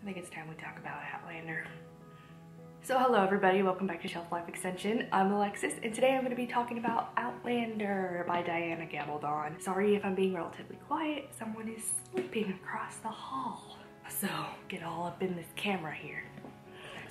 think it's time we talk about Outlander. So hello everybody, welcome back to Shelf Life Extension. I'm Alexis, and today I'm going to be talking about Outlander by Gabaldon. Sorry if I'm being relatively quiet, someone is sleeping across the hall. So get all up in this camera here.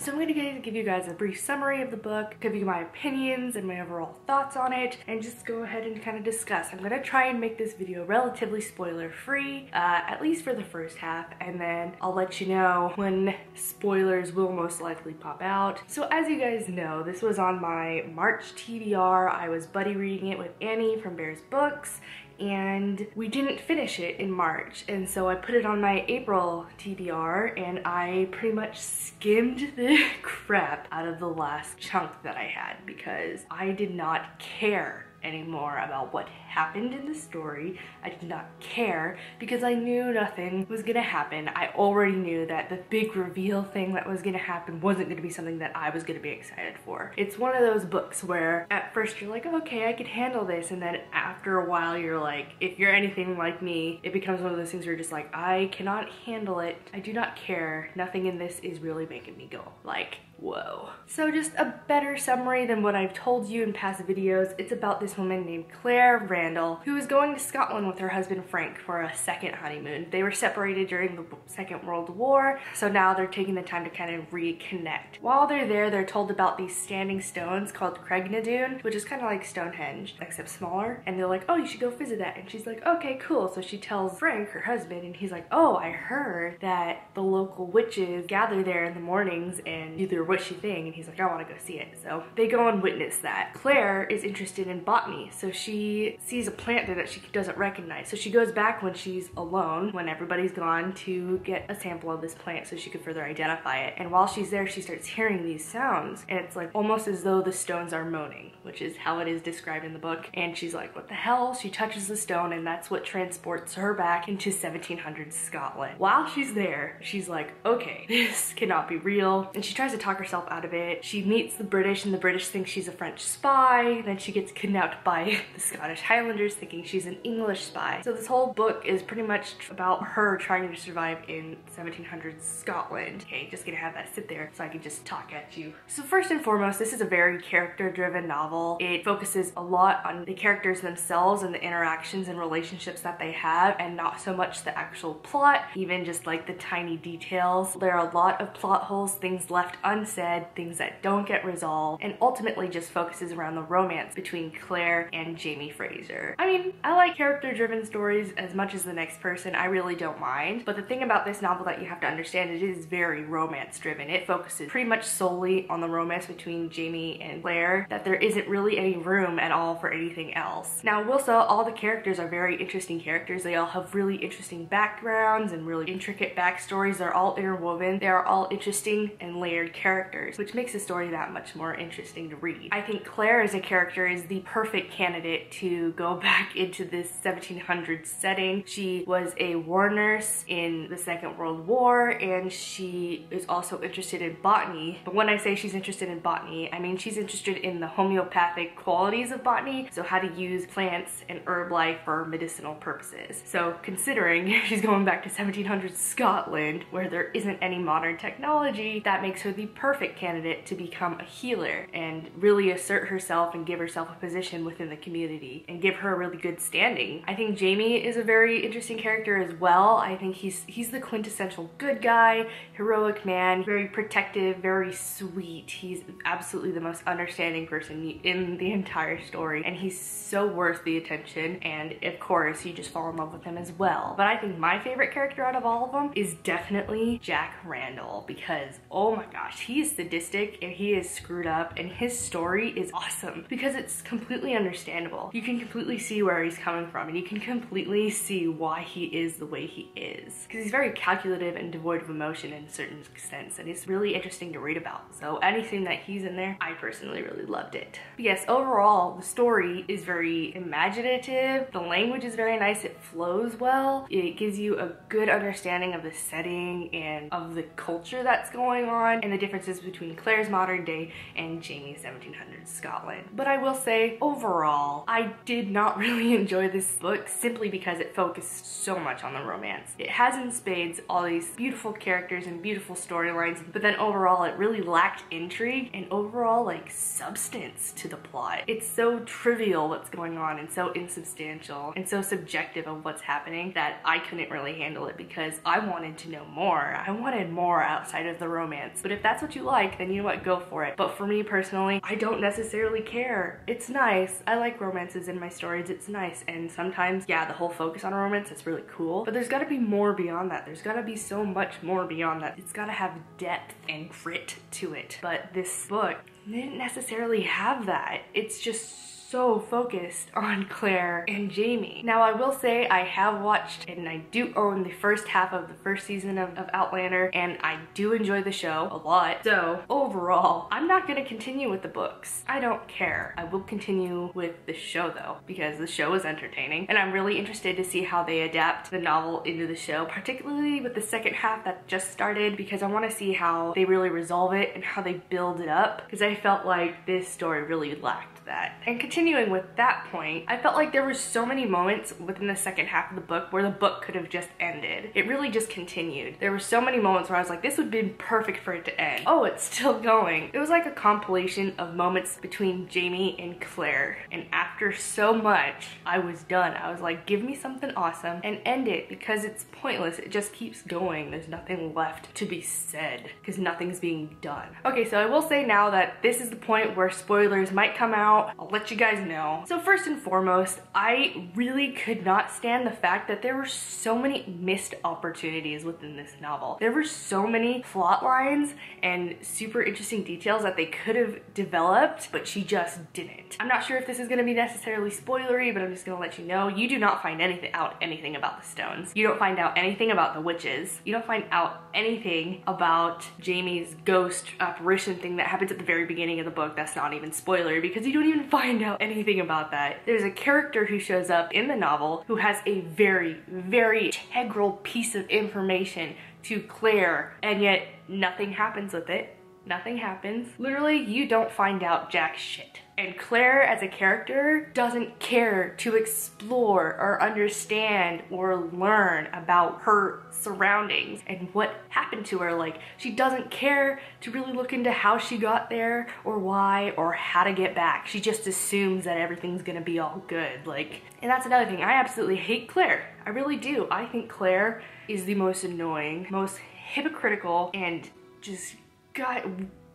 So I'm going to give you guys a brief summary of the book, give you my opinions and my overall thoughts on it, and just go ahead and kind of discuss. I'm going to try and make this video relatively spoiler free, at least for the first half, and then I'll let you know when spoilers will most likely pop out. So as you guys know, this was on my March TBR. I was buddy reading it with Annie from Bear's Books, and we didn't finish it in March, and so I put it on my April TBR, and I pretty much skimmed the crap out of the last chunk that I had because I did not care anymore about what happened in the story. I did not care because I knew nothing was gonna happen. I already knew that the big reveal thing that was gonna happen wasn't gonna be something that I was gonna be excited for. It's one of those books where at first you're like, oh, okay, I could handle this, and then after a while you're like, if you're anything like me, it becomes one of those things where you're just like, I cannot handle it. I do not care. Nothing in this is really making me go like, whoa. So just a better summary than what I've told you in past videos. It's about this woman named Claire Randall who is going to Scotland with her husband Frank for a second honeymoon. They were separated during the Second World War, so now they're taking the time to kind of reconnect. While they're there, they're told about these standing stones called Cregnadoon, which is kind of like Stonehenge, except smaller. And they're like, oh, you should go visit that. And she's like, okay, cool. So she tells Frank, her husband, and he's like, oh, I heard that the local witches gather there in the mornings and do their witchy thing. And he's like, I want to go see it. So they go and witness that. Claire is interested in botany, so she sees a plant there that she doesn't recognize. So she goes back when she's alone, when everybody's gone, to get a sample of this plant so she could further identify it. And while she's there, she starts hearing these sounds, and it's like almost as though the stones are moaning, which is how it is described in the book. And she's like, what the hell? She touches the stone, and that's what transports her back into 1700s Scotland. While she's there, she's like, okay, this cannot be real. And she tries to talk herself out of it. She meets the British, and the British think she's a French spy. Then she gets kidnapped by the Scottish Highlanders thinking she's an English spy. So this whole book is pretty much about her trying to survive in 1700s Scotland. Okay, just gonna have that sit there so I can just talk at you. So first and foremost, this is a very character-driven novel. It focuses a lot on the characters themselves and the interactions and relationships that they have, and not so much the actual plot, even just like the tiny details. There are a lot of plot holes, things left unsaid, things that don't get resolved, and ultimately just focuses around the romance between Claire and Jamie Fraser. I mean, I like character-driven stories as much as the next person. I really don't mind. But the thing about this novel that you have to understand, it is very romance-driven. It focuses pretty much solely on the romance between Jamie and Claire, that there isn't really any room at all for anything else. Now, I will say all the characters are very interesting characters. They all have really interesting backgrounds and really intricate backstories. They're all interwoven. They are all interesting and layered characters, which makes the story that much more interesting to read. I think Claire as a character is the perfect candidate to go back into this 1700s setting. She was a war nurse in the Second World War, and she is also interested in botany. But when I say she's interested in botany, I mean she's interested in the homeopathic qualities of botany, so how to use plants and herb life for medicinal purposes. So considering she's going back to 1700s Scotland, where there isn't any modern technology, that makes her the perfect candidate to become a healer and really assert herself and give herself a position within the community and give her a really good standing. I think Jamie is a very interesting character as well. I think he's the quintessential good guy, heroic man, very protective, very sweet. He's absolutely the most understanding person in the entire story, and he's so worth the attention, and of course you just fall in love with him as well. But I think my favorite character out of all of them is definitely Jack Randall, because oh my gosh, he is sadistic and he is screwed up, and his story is awesome because it's completely understandable. You can completely see where he's coming from, and you can completely see why he is the way he is, because he's very calculative and devoid of emotion in certain extents, and it's really interesting to read about. So anything that he's in there, I personally really loved it. But yes, overall the story is very imaginative, the language is very nice, it flows well, it gives you a good understanding of the setting and of the culture that's going on and the different differences between Claire's modern day and Jamie's 1700s Scotland. But I will say, overall, I did not really enjoy this book simply because it focused so much on the romance. It has in spades all these beautiful characters and beautiful storylines, but then overall it really lacked intrigue and overall like substance to the plot. It's so trivial what's going on and so insubstantial and so subjective of what's happening that I couldn't really handle it because I wanted to know more. I wanted more outside of the romance. But if that's what you like, then you know what, go for it. But for me personally, I don't necessarily care. It's nice. I like romances in my stories. It's nice. And sometimes, yeah, the whole focus on a romance, it's really cool. But there's gotta be more beyond that. There's gotta be so much more beyond that. It's gotta have depth and grit to it. But this book didn't necessarily have that. It's just so focused on Claire and Jamie. Now I will say I have watched and I do own the first half of the first season of Outlander, and I do enjoy the show a lot. So overall, I'm not gonna continue with the books. I don't care. I will continue with the show though, because the show is entertaining and I'm really interested to see how they adapt the novel into the show, particularly with the second half that just started, because I want to see how they really resolve it and how they build it up, because I felt like this story really lacked that. And continuing with that point, I felt like there were so many moments within the second half of the book where the book could have just ended. It really just continued. There were so many moments where I was like, this would have been perfect for it to end. Oh, it's still going. It was like a compilation of moments between Jamie and Claire. And after so much, I was done. I was like, give me something awesome and end it, because it's pointless. It just keeps going. There's nothing left to be said because nothing's being done. Okay, so I will say now that this is the point where spoilers might come out. I'll let you guys know. So first and foremost, I really could not stand the fact that there were so many missed opportunities within this novel. There were so many plot lines and super interesting details that they could have developed, but she just didn't. I'm not sure if this is going to be necessarily spoilery, but I'm just going to let you know, you do not find anything about the stones. You don't find out anything about the witches. You don't find out anything about Jamie's ghost apparition thing that happens at the very beginning of the book. That's not even spoilery because you don't even find out anything about that. There's a character who shows up in the novel who has a very, very integral piece of information to Claire, and yet nothing happens with it. Nothing happens. Literally, you don't find out jack shit. And Claire as a character doesn't care to explore or understand or learn about her surroundings and what happened to her. Like, she doesn't care to really look into how she got there or why or how to get back. She just assumes that everything's gonna be all good. Like, and that's another thing. I absolutely hate Claire. I really do. I think Claire is the most annoying, most hypocritical, and just got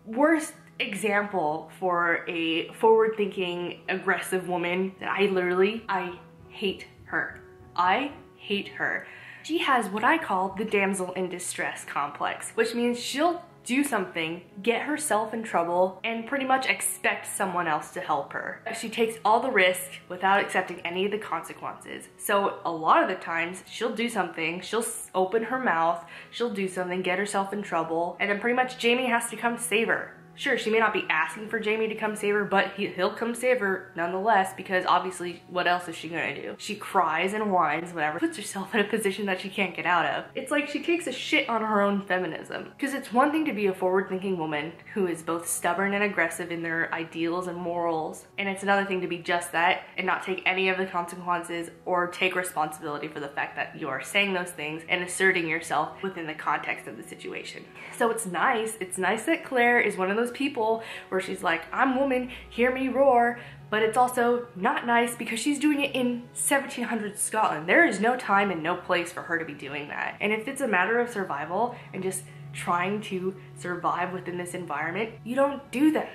worst example for a forward-thinking, aggressive woman that I hate her. I hate her. She has what I call the damsel in distress complex, which means she'll do something, get herself in trouble, and pretty much expect someone else to help her. She takes all the risk without accepting any of the consequences. So a lot of the times, she'll do something, she'll open her mouth, she'll do something, get herself in trouble, and then pretty much Jamie has to come save her. Sure, she may not be asking for Jamie to come save her, but he'll come save her nonetheless, because obviously what else is she gonna do? She cries and whines, whatever, puts herself in a position that she can't get out of. It's like she takes a shit on her own feminism. Because it's one thing to be a forward-thinking woman who is both stubborn and aggressive in their ideals and morals, and it's another thing to be just that and not take any of the consequences or take responsibility for the fact that you are saying those things and asserting yourself within the context of the situation. So it's nice that Claire is one of those people where she's like, I'm woman, hear me roar, but it's also not nice because she's doing it in 1700s Scotland. There is no time and no place for her to be doing that. And if it's a matter of survival and just trying to survive within this environment, you don't do that.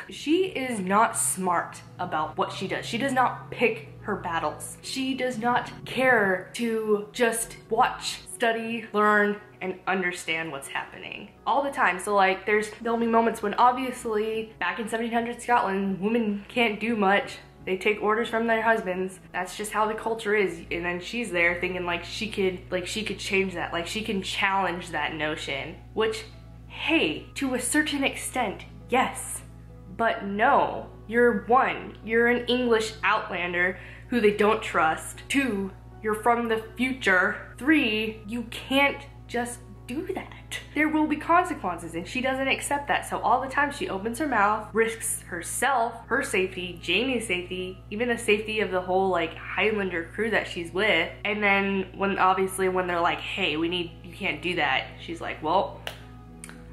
She is not smart about what she does. She does not pick her battles. She does not care to just watch, study, learn, and understand what's happening all the time. So like there'll be moments when obviously back in 1700 Scotland, women can't do much. They take orders from their husbands. That's just how the culture is. And then she's there thinking like she could change that. Like she can challenge that notion, which, hey, to a certain extent, yes, but no. You're an English Outlander who they don't trust. 2, you're from the future. 3, you can't just do that. there will be consequences, and she doesn't accept that. So all the time she opens her mouth, risks herself, her safety, Jamie's safety, even the safety of the whole like Highlander crew that she's with. And then when they're like, hey, you can't do that, she's like, well,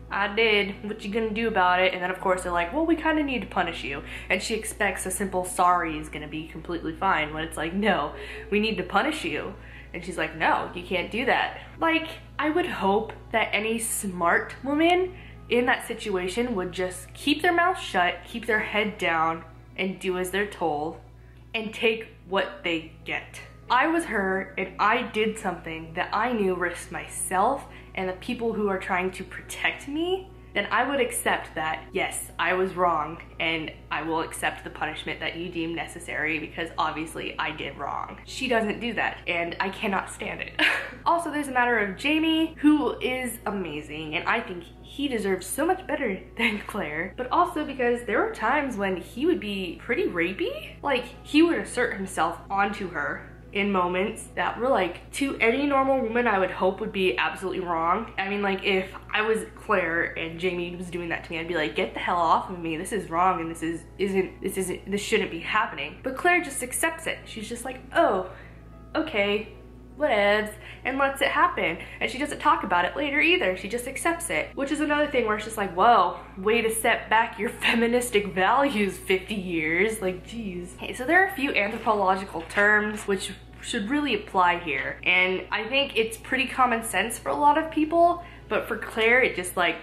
I did. What you gonna do about it? And then of course they're like, well, we kind of need to punish you. And she expects a simple sorry is gonna be completely fine, when it's like, no, we need to punish you. And she's like, no, you can't do that. Like, I would hope that any smart woman in that situation would just keep their mouth shut, keep their head down, and do as they're told, and take what they get. I was her, and I did something that I knew risked myself and the people who are trying to protect me, then I would accept that, yes, I was wrong, and I will accept the punishment that you deem necessary, because obviously I did wrong. She doesn't do that, and I cannot stand it. Also, there's a matter of Jamie, who is amazing, and I think he deserves so much better than Claire, but also because there were times when he would be pretty rapey. Like, he would assert himself onto her in moments that were like, to any normal woman I would hope would be absolutely wrong. I mean, like, if I was Claire and Jamie was doing that to me, I'd be like, get the hell off of me, this is wrong, and this shouldn't be happening. But Claire just accepts it. She's just like, oh, okay, whatevs, and lets it happen. And she doesn't talk about it later either, she just accepts it. Which is another thing where it's just like, whoa, way to set back your feministic values 50 years, like, geez. Okay, so there are a few anthropological terms which should really apply here, and I think it's pretty common sense for a lot of people, but for Claire it just like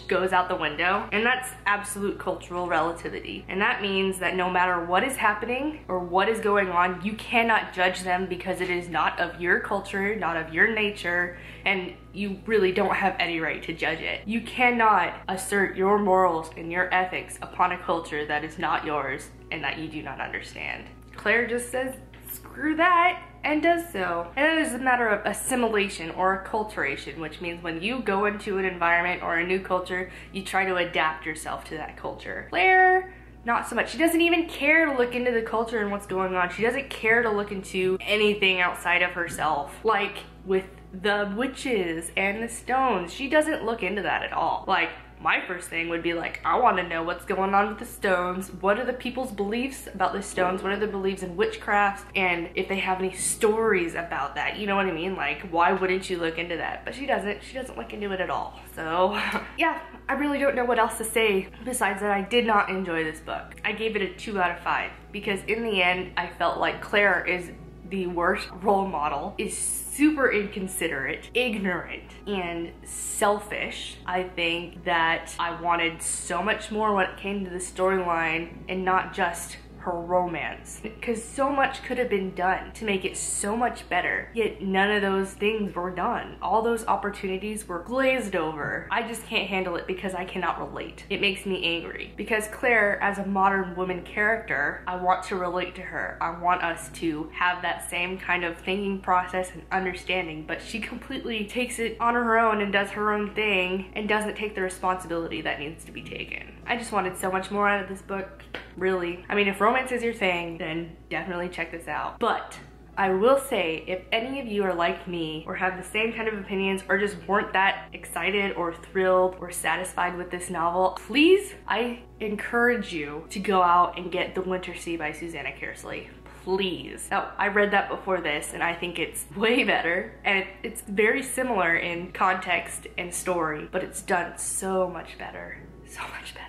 goes out the window, and that's absolute cultural relativity. And that means that no matter what is happening or what is going on, you cannot judge them because it is not of your culture, not of your nature, and you really don't have any right to judge it. You cannot assert your morals and your ethics upon a culture that is not yours and that you do not understand. Claire just says, screw that, and does so. And then there's a matter of assimilation or acculturation, which means when you go into an environment or a new culture, you try to adapt yourself to that culture. Claire, not so much. She doesn't even care to look into the culture and what's going on. She doesn't care to look into anything outside of herself. Like with the witches and the stones, she doesn't look into that at all. Like, my first thing would be like, I want to know what's going on with the stones. What are the people's beliefs about the stones? What are their beliefs in witchcraft? And if they have any stories about that, you know what I mean? Like, why wouldn't you look into that? But she doesn't look into it at all. So yeah, I really don't know what else to say besides that I did not enjoy this book. I gave it a 2 out of 5 because in the end, I felt like Claire is the worst role model, is super inconsiderate, ignorant, and selfish. I think that I wanted so much more when it came to the storyline and not just her romance, because so much could have been done to make it so much better, yet none of those things were done. All those opportunities were glazed over. I just can't handle it because I cannot relate. It makes me angry because Claire, as a modern woman character, I want to relate to her. I want us to have that same kind of thinking process and understanding, but she completely takes it on her own and does her own thing and doesn't take the responsibility that needs to be taken. I just wanted so much more out of this book, really. I mean, if romance is your thing, then definitely check this out. But I will say, if any of you are like me or have the same kind of opinions or just weren't that excited or thrilled or satisfied with this novel, please, I encourage you to go out and get The Winter Sea by Sassenach. Please. Now, I read that before this and I think it's way better, and it's very similar in context and story, but it's done so much better. So much better.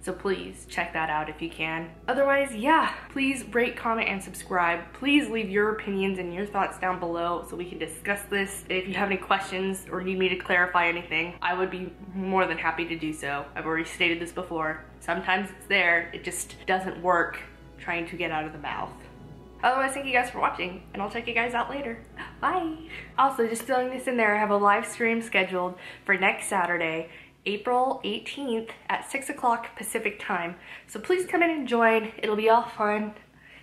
So please check that out if you can. Otherwise, yeah, please rate, comment, and subscribe. Please leave your opinions and your thoughts down below so we can discuss this. If you have any questions or need me to clarify anything, I would be more than happy to do so. I've already stated this before. Sometimes it's there, it just doesn't work trying to get out of the mouth. Otherwise, thank you guys for watching, and I'll check you guys out later. Bye. Also, just throwing this in there, I have a live stream scheduled for next Saturday, April 18th at 6 o'clock Pacific time. So please come in and join. It'll be all fun.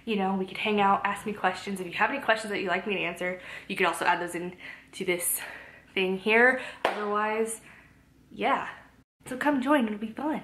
You know, we could hang out, ask me questions. If you have any questions that you'd like me to answer, you could also add those into this thing here. Otherwise, yeah. So come join, it'll be fun.